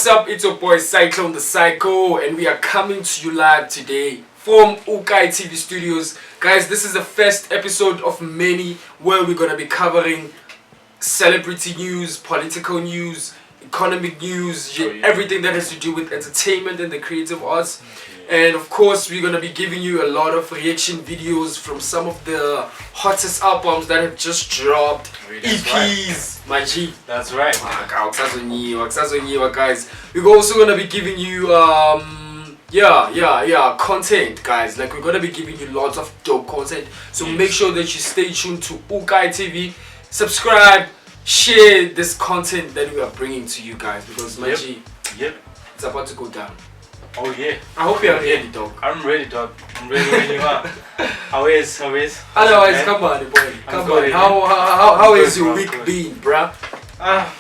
up? It's your boy Cyclone the Psycho, and we are coming to you live today from Ukai TV Studios. Guys, this is the first episode of many where we're gonna be covering celebrity news, political news, economic news, everything that has to do with entertainment and the creative arts. And of course, we're gonna be giving you a lot of reaction videos from some of the hottest albums that have just dropped. EPs, my G. That's right. Guys. We're also gonna be giving you content, guys. Like, we're gonna be giving you lots of dope content. So make sure that you stay tuned to Ukai TV. Subscribe, share this content that we are bringing to you guys, because my G, it's about to go down. Oh yeah. I hope you are ready, dog. I'm ready, dog. I'm ready when you are. How is? Otherwise, come on, boy. Come on. How is your week been, bruh?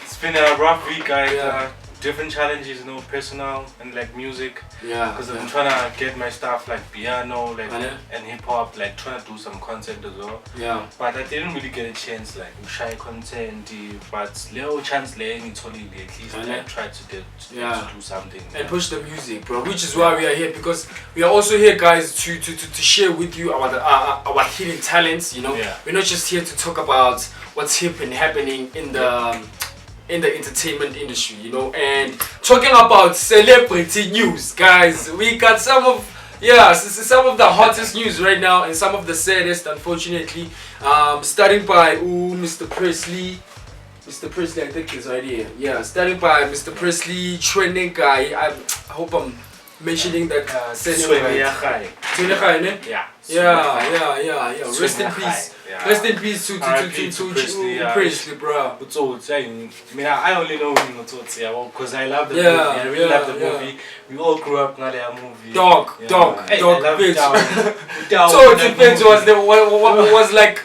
It's been a rough week, guys. Different challenges, personal and like music. Yeah. Because I'm trying to get my stuff like piano, like and hip hop, like trying to do some content as well. Yeah. But I didn't really get a chance, like shy content. But little chance laying it only at least I tried to get to do something. And push the music, bro. Which is why we are here, because we are also here, guys, to share with you our hidden talents. We're not just here to talk about what's hip and happening in the entertainment industry, and talking about celebrity news, guys. We got some of the hottest news right now and some of the saddest, unfortunately. Starting by Mr. Presley. Mr. Presley, I think he's right here. Yeah, starting by Mr. Presley, trending guy. I hope I'm mentioning that surname right. Yeah. Rest in peace. Rest in peace to Presley, bro. I only know him because I love the movie. I really love the movie. We all grew up in that movie. Dog, bitch. So it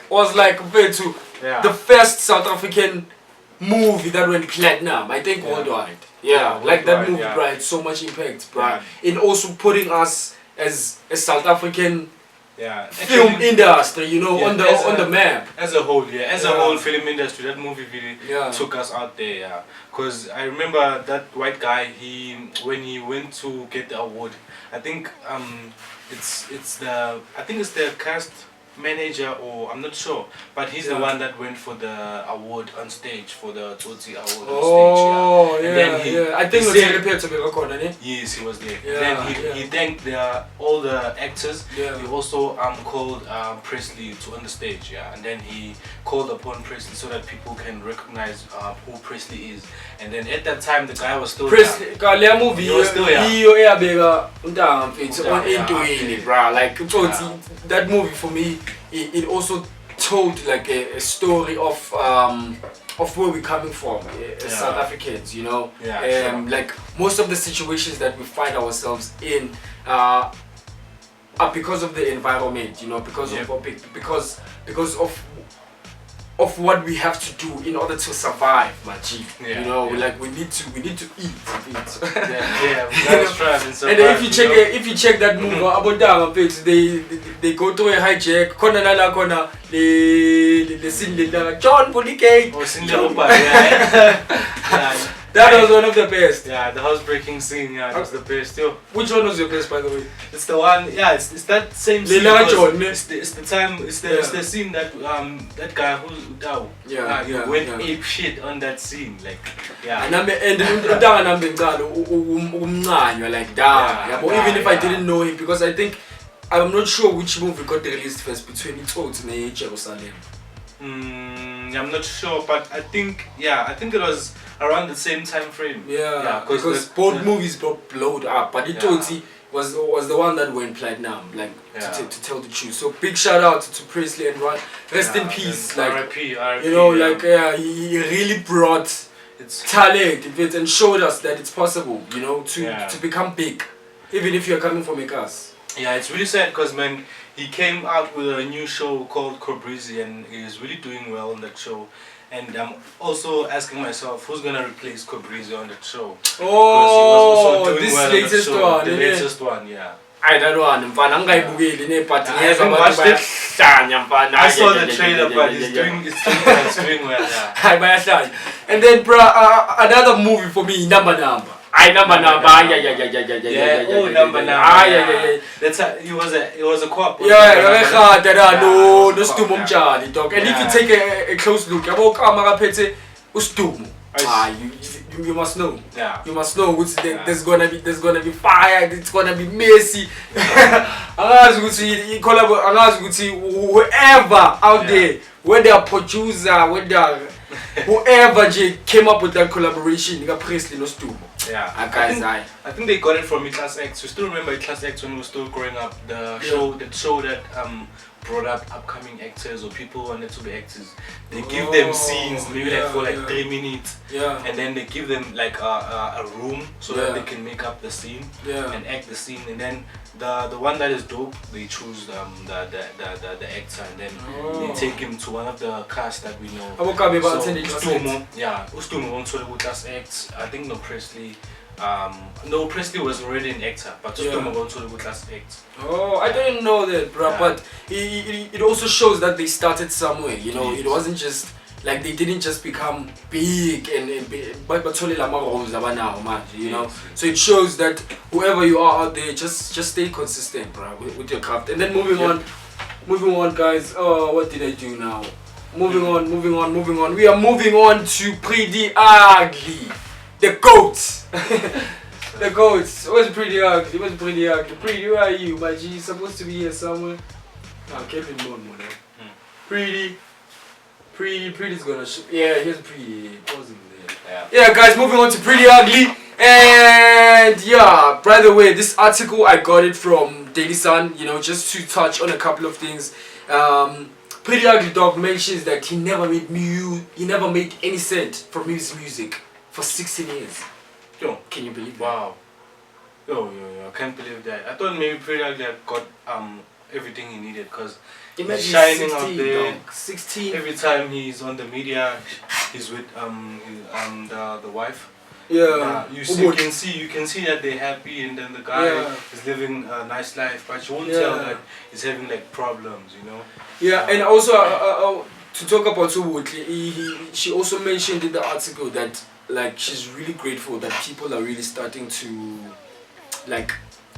was like compared to the first South African movie that went platinum, I think, worldwide. Like that movie, bro, had so much impact, bro. In also putting us as a South African film industry, on the map. As a whole, as a whole film industry, that movie really took us out there, Because I remember that white guy, when he went to get the award, I think it's the cast manager, or I'm not sure, but he's the one that went for the award on stage, for the Tsotsi award on stage. And then I think yes, he was there. Then he thanked all the actors. He also called Presley on the stage, and then he called upon Presley so that people can recognize who Presley is. And then at that time the guy was still Presley, movie, he was still like that movie for me, it also told like a story of where we're coming from as South Africans, like most of the situations that we find ourselves in are because of the environment, because of what we have to do in order to survive, my G. Like we need to eat. That's right. And then if you check that movie about they go through a hijack. Corner the scene John Polycake. That was one of the best. The housebreaking scene. That was the best. Which one was your best, by the way? It's the one. It's that same scene. It's the scene that that guy who's down. Went ape shit on that scene, like. And like that. Even if I didn't know him, because I'm not sure which movie got released first between Itsotsi and Jerusalem. I'm not sure, but I think it was around the same time frame. Because both movies blowed up, but Itsotsi was the one that went platinum, like to tell the truth. So big shout out to Presley and rest in peace. Like R.I.P. he really brought talent and showed us that it's possible, to become big, even if you're coming from a cast. It's really sad because, man, he came out with a new show called Cobrizi, and he's really doing well on that show. And I'm also asking myself, who's gonna replace Cobrizi on that show? He was also doing this well latest on one. The latest one, I don't know, I saw the trailer, but it's doing well. And then, bro, another movie for me, Number. number. Yeah. Oh, number. Yeah. That's it was a co-op. Yeah, no Stumo Mjali, dog. And if you take a close look, yabo kamera phethe uStumo. You must know. Yeah. You must know there's gonna be fire, it's gonna be messy. Angazi ukuthi whoever out there, whether a producer, whether whoever came up with that collaboration, Presley no Stumo. Yeah, I think they got it from Class X. You still remember Class X when we were still growing up? The show that brought up upcoming actors or people who wanted to be actors. They give them scenes, maybe for 3 minutes. Yeah. And then they give them like a room so that they can make up the scene and act the scene. And then the one that is dope, they choose the actor, and then they take him to one of the cast that we know. Ustumo wants to Class X. I think no Presley. No, Presley was already an actor, but Ustumo wants to Class X. Oh, I didn't know that, bro. But it also shows that they started somewhere. You know, it wasn't just like they didn't just become big but you know. So it shows that whoever you are out there, just stay consistent, bro, with your craft. And then moving on, guys. Oh, what did I do now? Moving on. We are moving on to Priddy Ugly, the goat. The goats. Where's Priddy Ugly? Priddy, where are you? My G, supposed to be here somewhere. Kelvin, Priddy's gonna show. Yeah, here's Priddy. Wasn't there? Yeah, guys, moving on to Priddy Ugly. And yeah, by the way, this article I got it from Daily Sun. You know, just to touch on a couple of things. Priddy Ugly dog mentions that he never made any cent from his music for 16 years. Yo, can you believe that? Wow. Yo, I can't believe that. I thought maybe Priddy Ugly had got everything he needed, because he's shining 16, out there. 16. Every time he's on the media, he's with the wife. Yeah. You can see that they're happy, and then the guy is living a nice life, but you won't tell that he's having like problems, you know. Yeah, and also to talk about she also mentioned in the article that like she's really grateful that people are really starting to like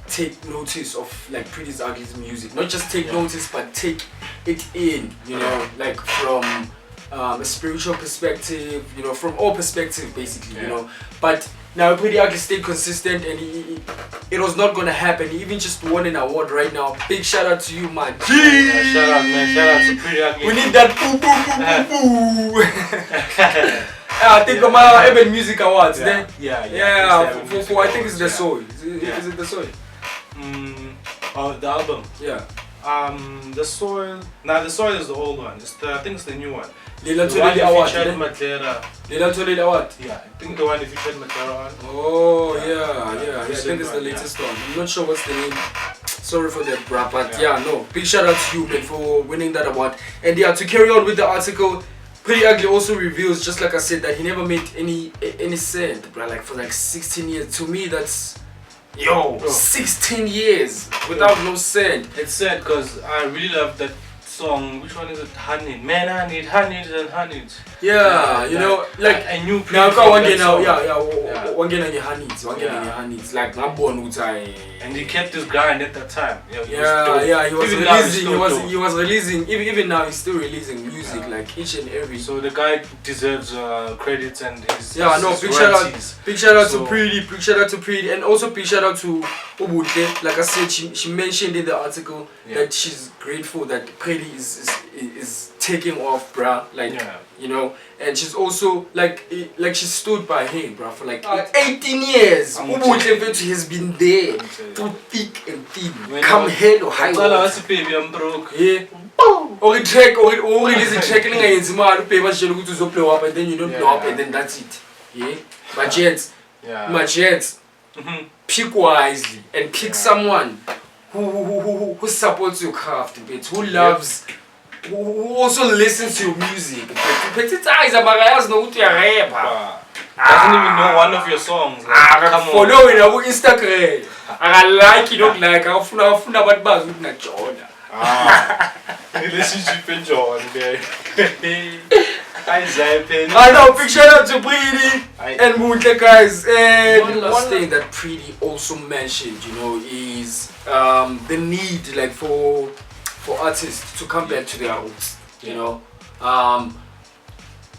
take notice of like Priddy Ugly's music. Not just take notice, but take it in, you know, like from a spiritual perspective, you know, from all perspectives basically, you know. But now Priddy Ugly stayed consistent, and it was not gonna happen. He even just won an award right now. Big shout out to you, man. Shout out, man. Shout out to Priddy Ugly. We need that boo. I think my Urban Music Awards. For I think it's the soul. Is it the soul? The album. Yeah. The soil. Nah, the soil is the old one. I think it's the new one. Lila Toleli Award. Award. Yeah, I think the one that featured Matera on. Oh yeah. I think it's the latest one. I'm not sure what's the name. Sorry for that, bruh. But no. Big shout out to you, man, for winning that award. And to carry on with the article, Priddy Ugly also reveals, just like I said, that he never made any cent, bruh. Like for like 16 years. To me, that's 16 years without no cent. It's sad because I really love that song. Which one is it? Honey. Man, I need honeys and honeys. Yeah, you know, like I knew now one day now, one day on your honeys, like I'm born with and he kept his grind at that time. He was releasing, even now he's still releasing music like each and every. So the guy deserves credits and his big shout out to Priddy, and also big shout out to Bontle. Like I said, she mentioned in the article that she's grateful that Priddy is taking off, bruh. Like you know, and she's also like she stood by him, bruh, for like 18 years. Bontle has been there through thick and thin. Come hell or high water. Yeah. Or track or release a track and blow up, and then you don't blow up, and then that's it. Yeah. My chance. Pick wisely and pick someone who supports your craft a bit, who loves, who also listens to your music. Doesn't even know one of your songs. Like, follow it on Instagram. I like it, don't like. I funa about buzz with na Jordan. Relationship in Jordan. I know, big shout out to Priddy. And Bontle, guys, and one thing that Priddy also mentioned, you know, is the need, like, for artists to come back to their roots. You know, I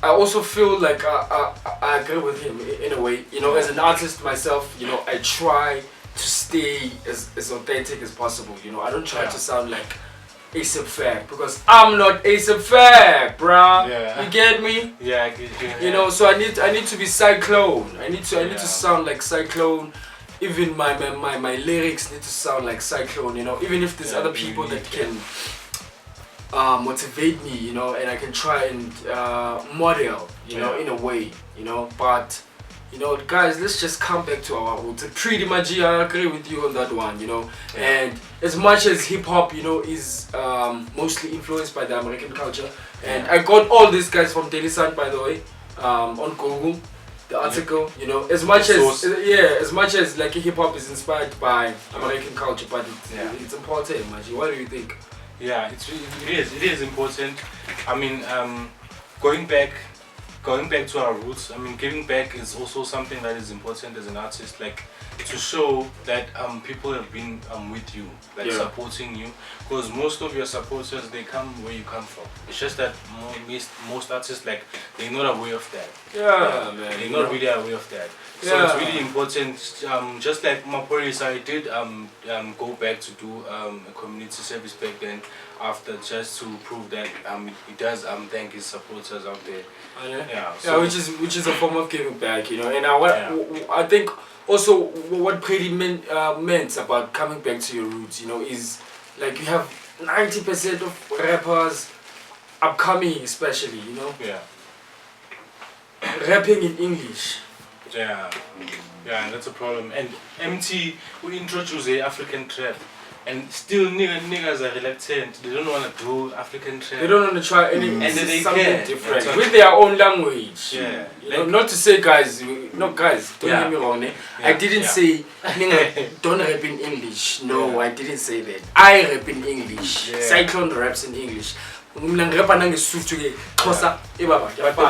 also feel like I agree with him in a way. You know, as an artist myself, you know, I try to stay as authentic as possible. You know, I don't try to sound like A$AP Ferg, because I'm not A$AP Ferg, bruh. Yeah. You get me? Yeah, I get you. You know, so I need to be Cyclone. I need to sound like Cyclone. Even my lyrics need to sound like Cyclone. You know, even if there's other people that can motivate me, you know, and I can try and model, you know, in a way, you know, but. You know, guys, let's just come back to our roots. Pretty much, I agree with you on that one, you know. And as much as hip-hop, you know, is mostly influenced by the American culture. And I got all these guys from Daily Sun, by the way, on Google, the article, you know. As much as like hip-hop is inspired by American culture, but it's important, man. What do you think? Yeah, it is important. I mean, going back to our roots, I mean, giving back is also something that is important as an artist, like to show that people have been with you, like supporting you, because most of your supporters, they come where you come from. It's just that most artists, like, they're not aware of that. Man. They're not really aware of that. So it's really important. Just like Priddy, I did go back to do a community service back then, after, just to prove that he does thank his supporters out there. So which is a form of giving back, you know. And I think also what Priddy meant about coming back to your roots, you know, is like you have 90% of rappers upcoming, especially, you know, rapping in English. Yeah, and that's a problem. And Emtee, we introduced the African trap, and still niggas are reluctant. They don't want to do African trap. They don't want to try something can. different with their own language. Yeah, you know, not to say guys, don't get me wrong. I didn't say nigga don't rap in English. No, I didn't say that. I rap in English. Cyclone raps in English. But the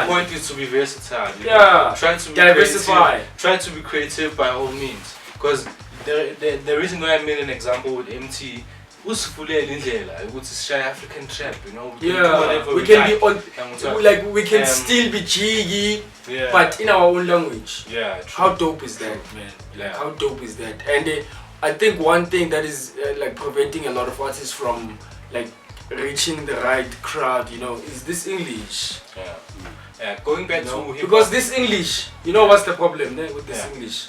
point is to be versatile. Try to be diversify. Try to be creative by all means. Because the reason why I made an example with Emtee, it's African trap, you know. We can be on, like we can still be jiggy, but in our own language. Yeah. True. How dope is that, man? Like how dope is that? And I think one thing that is like preventing a lot of artists from like reaching the right crowd, you know, is this English. Going back to hip-hop. Because this English, you know what's the problem with this English?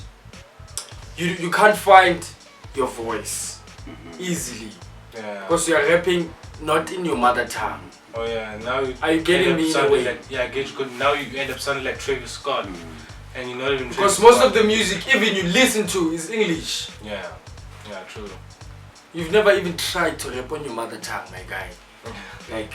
You can't find your voice easily. Because you are rapping not in your mother tongue. Oh yeah, now are you getting me in a way? Like, I get you. Now you end up sounding like Travis Scott, and you're not even. Because most of the music, even you listen to, is English. Yeah, true. You've never even tried to rap on your mother tongue, my guy. Like,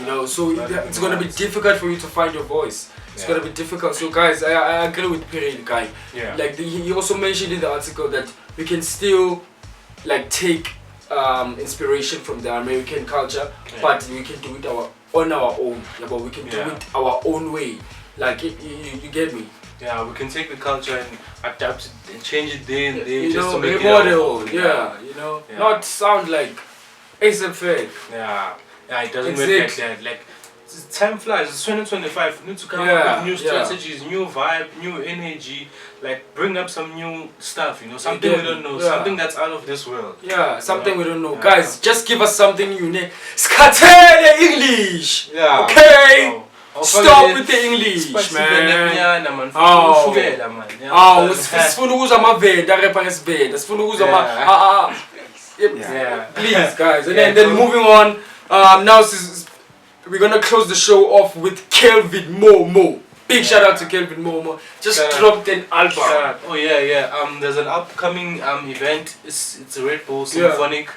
you know, so it's gonna be difficult for you to find your voice. It's gonna be difficult. So guys, I agree with Priddy, guy. Like he also mentioned in the article that we can still like take inspiration from the American culture, but we can do it on our own. But we can do it our own way. Like you get me? Yeah, we can take the culture and adapt it and change it day and day, you just know, to make remodel, it you know, not sound like A$AP Ferg. It doesn't work like that. Like, time flies. It's 2025. We need to come up with new strategies, new vibe, new energy. Like, bring up some new stuff. You know, something we don't know, something that's out of this world. Something we don't know. Guys, just give us something new. Skatele English. Okay. Stop with the English, man. Sifuna ukuzwa amavenda rapper ngesibenda. Sifuna ukuzwa ama please guys. And then moving on, now we're gonna close the show off with Kelvin Momo. Big shout out to Kelvin Momo. Just dropped an album. There's an upcoming event. It's a Red Bull Symphonic.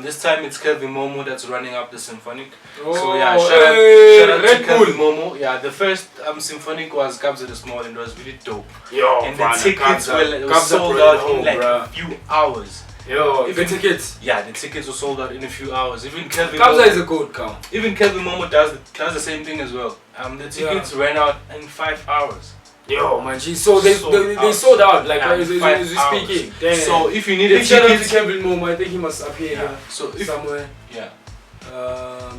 This time it's Kelvin Momo that's running up the Symphonic. So shout out to Kelvin Momo. The first Symphonic was Kabza the Small and it was really dope. And the tickets were sold out in like a few hours. The tickets? The tickets were sold out in a few hours. Even Kelvin Kabza is a good come. Even Kelvin Momo does the same thing as well. The tickets ran out in 5 hours. Yo, man, so they sold out, like, as we speaking. Damn. So if you need a ticket, ticket, to Kelvin Momo, I think he must appear here. So somewhere. Yeah.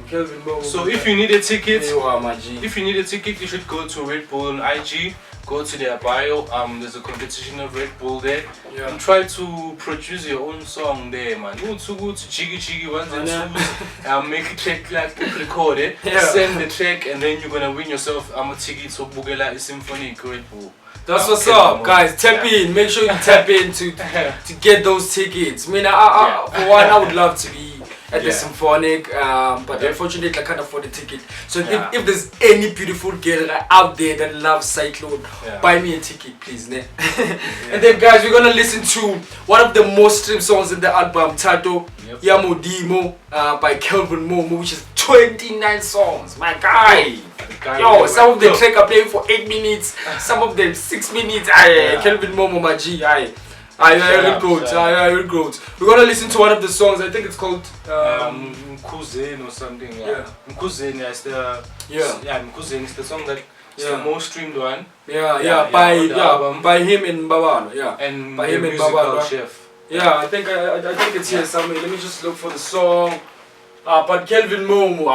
Kelvin Momo. So if you need a ticket, if you need a ticket, you should go to Red Bull on IG. Go to their bio. There's a competition of Red Bull there. Yeah. And try to produce your own song there, man. You to go to Chigi ones and twos. Make a track, like record it. Yeah. Send the track, and then you're gonna win yourself a ticket to Bugela Symphony Red Bull. That's what's up, guys. Tap in. Make sure you tap in to get those tickets. I mean, for one, I would love to be at the Symphonic, but unfortunately I can't afford a ticket. So if there's any beautiful girl out there that loves Cyclone, buy me a ticket, please. And then, guys, we're gonna listen to one of the most streamed songs in the album, Tato Yamo Demo, by Kelvin Momo, which is 29 songs. My guy. Yo, some of the track are playing for 8 minutes, some of them 6 minutes. Kelvin Momo, my G. I will go. We're gonna listen to one of the songs. I think it's called Mkuzen or something. Mkuzen is the Mkuzen is the song that is the most streamed one. By him and Babano. And by him and Babano. Chef. I think it's here somewhere. Let me just look for the song. But Kelvin Momo.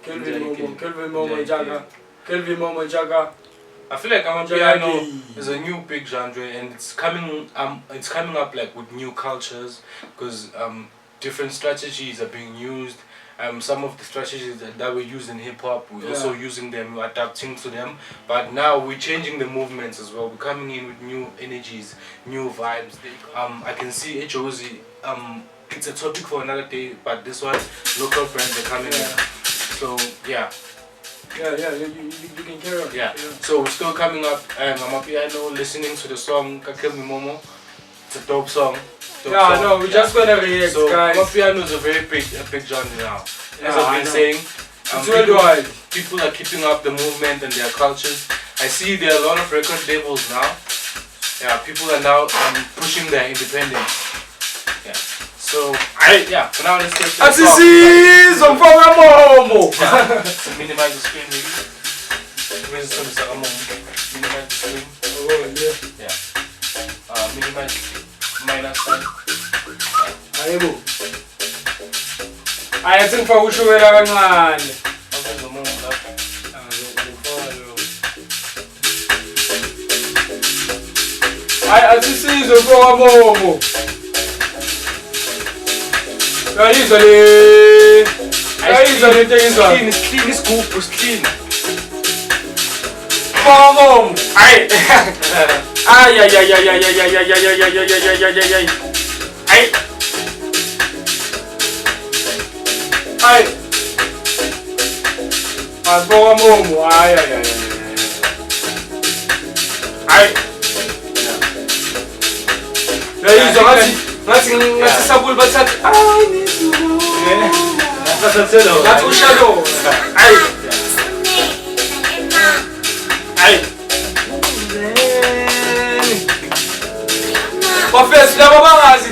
Kelvin Momo Jaga. I feel like Amapiano is a new big genre, and it's coming up like with new cultures, because different strategies are being used. Some of the strategies that we use in hip hop, we're also using them, we're adapting to them. But now we're changing the movements as well. We're coming in with new energies, new vibes. I can see HOZ. It's a topic for another day, but this one, local brands are coming in. So you can carry on. So we're still coming up, and I'm Amapiano listening to the song Kelvin Momo. It's a dope song. We're just gonna react, so, guys. Amapiano is a very big genre now. As I've been saying, people are keeping up the movement and their cultures. I see there are a lot of record labels now. People are now pushing their independence. So, for now let's get to the song. Momo. So minimize the screen, maybe. Minimize the screen. Minimize minus sign. I think for which way I'm going. I see the Momo. Clean, it's cool, it's clean. Momo! Ay!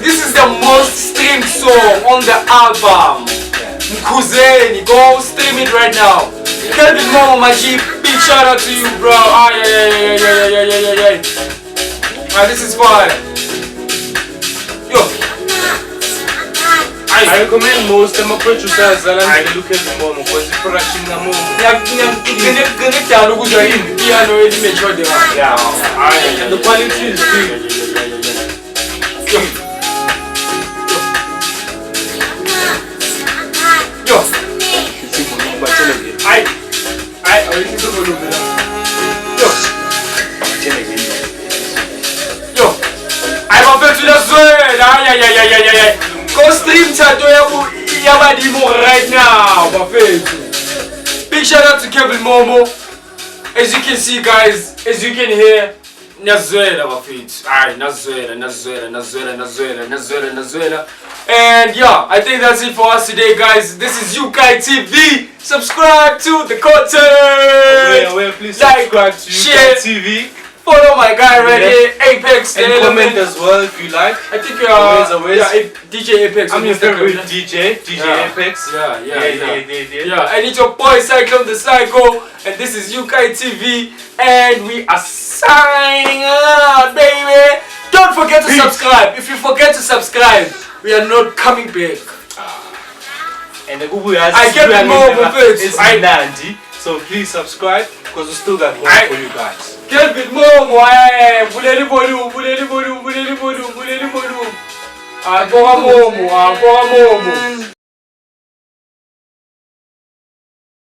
This is the most streamed song on the album. Mkuzeni, go stream it right now. Kelvin Momo, my G, big shout out to you, bro. This is fire. I recommend most of my producers that I look at the Momo because the production is Momo. And the quality is good. Go stream Tato Yabadimo right now, big shout out to Kelvin Momo. As you can see, guys, as you can hear, Nazuela, Nazuela. And I think that's it for us today, guys. This is UK TV. Subscribe to the content. Please like, subscribe to UK TV. Follow my guy right here, Apex. And comment as well if you like. I think DJ Apex. I'm your favorite DJ Apex. Yeah. And it's your boy Cyclone the Psycho, and this is UK TV, and we are signing out, baby. Don't forget to subscribe. If you forget to subscribe, we are not coming back. And the Google has I get Momo it's Nandi, so please subscribe because we still got one for you guys. Kelvin, Momo, buleli volume. Momo.